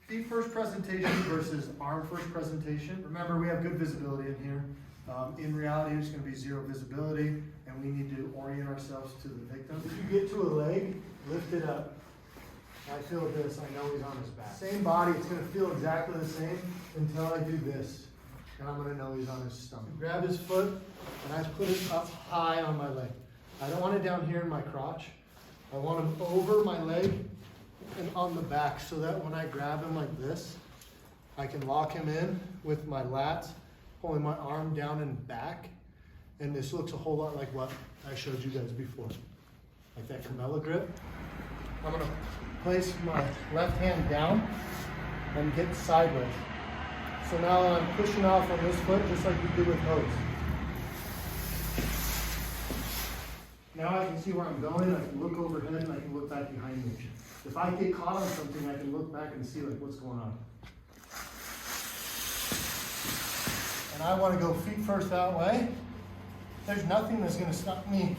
Feet first presentation versus arm first presentation. Remember, we have good visibility in here. In reality, there's going to be zero visibility, and we need to orient ourselves to the victim. If you get to a leg, lift it up. I feel this, I know he's on his back. Same body, it's going to feel exactly the same until I do this. And I'm going to know he's on his stomach. Grab his foot, and I put it up high on my leg. I don't want it down here in my crotch. I want him over my leg and on the back, so that when I grab him like this, I can lock him in with my lats, pulling my arm down and back. And this looks a whole lot like what I showed you guys before. Like that Camella grip. I'm gonna place my left hand down and get sideways. So now I'm pushing off on this foot just like we do with hose. Now I can see where I'm going, I can look overhead and I can look back behind me. If I get caught on something, I can look back and see like what's going on. And I want to go feet first that way. There's nothing that's going to stop me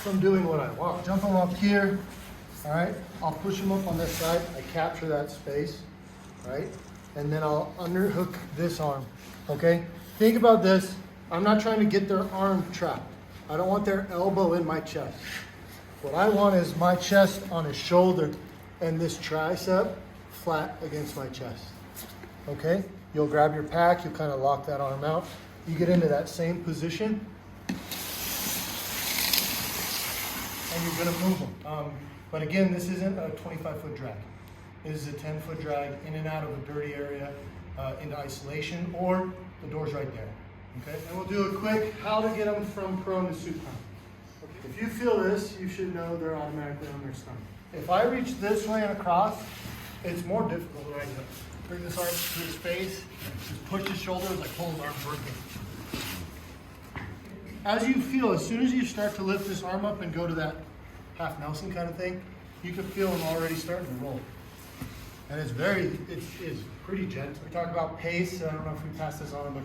from doing what I want. Jump him up here, all right? I'll push him up on this side. I capture that space, right? And then I'll underhook this arm, okay? Think about this. I'm not trying to get their arm trapped. I don't want their elbow in my chest. What I want is my chest on his shoulder and this tricep flat against my chest, okay? You'll grab your pack, you'll kind of lock that arm out. You get into that same position, and you're gonna move them. But again, this isn't a 25-foot drag. This is a 10-foot drag in and out of a dirty area into isolation, or the door's right there. Okay, and we'll do a quick how to get them from prone to supine. Okay. If you feel this, you should know they're automatically on their stomach. If I reach this way and across, it's more difficult right here. Bring this arm to his face, just push his shoulders like pulling arm working. As you feel, as soon as you start to lift this arm up and go to that half Nelson kind of thing, you can feel him already starting to roll. And it's pretty gentle. We talk about pace. I don't know if we passed this on, but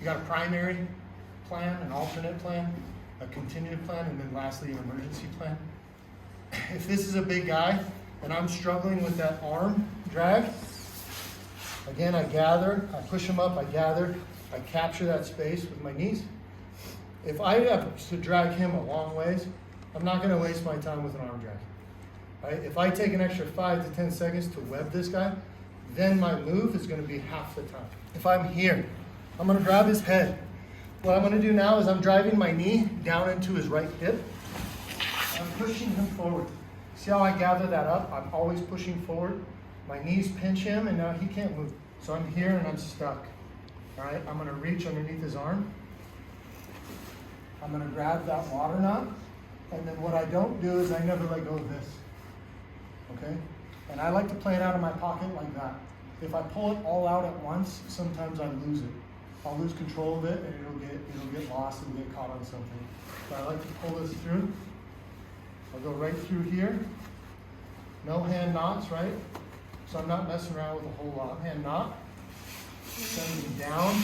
you got a primary plan, an alternate plan, a continued plan, and then lastly, an emergency plan. If this is a big guy and I'm struggling with that arm drag, again, I gather, I push him up, I gather, I capture that space with my knees. If I have to drag him a long ways, I'm not gonna waste my time with an arm drag. Right? If I take an extra 5 to 10 seconds to web this guy, then my move is gonna be half the time. If I'm here, I'm gonna grab his head. What I'm gonna do now is I'm driving my knee down into his right hip. I'm pushing him forward. See how I gather that up? I'm always pushing forward. My knees pinch him and now he can't move. So I'm here and I'm stuck. All right, I'm gonna reach underneath his arm. I'm gonna grab that water knot. And then what I don't do is I never let go of this. Okay? And I like to play it out of my pocket like that. If I pull it all out at once, sometimes I lose it. I'll lose control of it and it'll get lost and get caught on something. So I like to pull this through. I'll go right through here. No hand knots, right? So I'm not messing around with a whole lot. Hand knot. Send him down.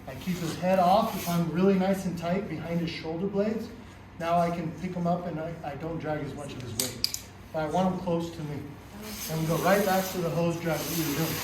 I keep his head off. If I'm really nice and tight behind his shoulder blades, now I can pick him up and I don't drag as much of his weight. But I want him close to me. And we go right back to the hose drag that we were doing.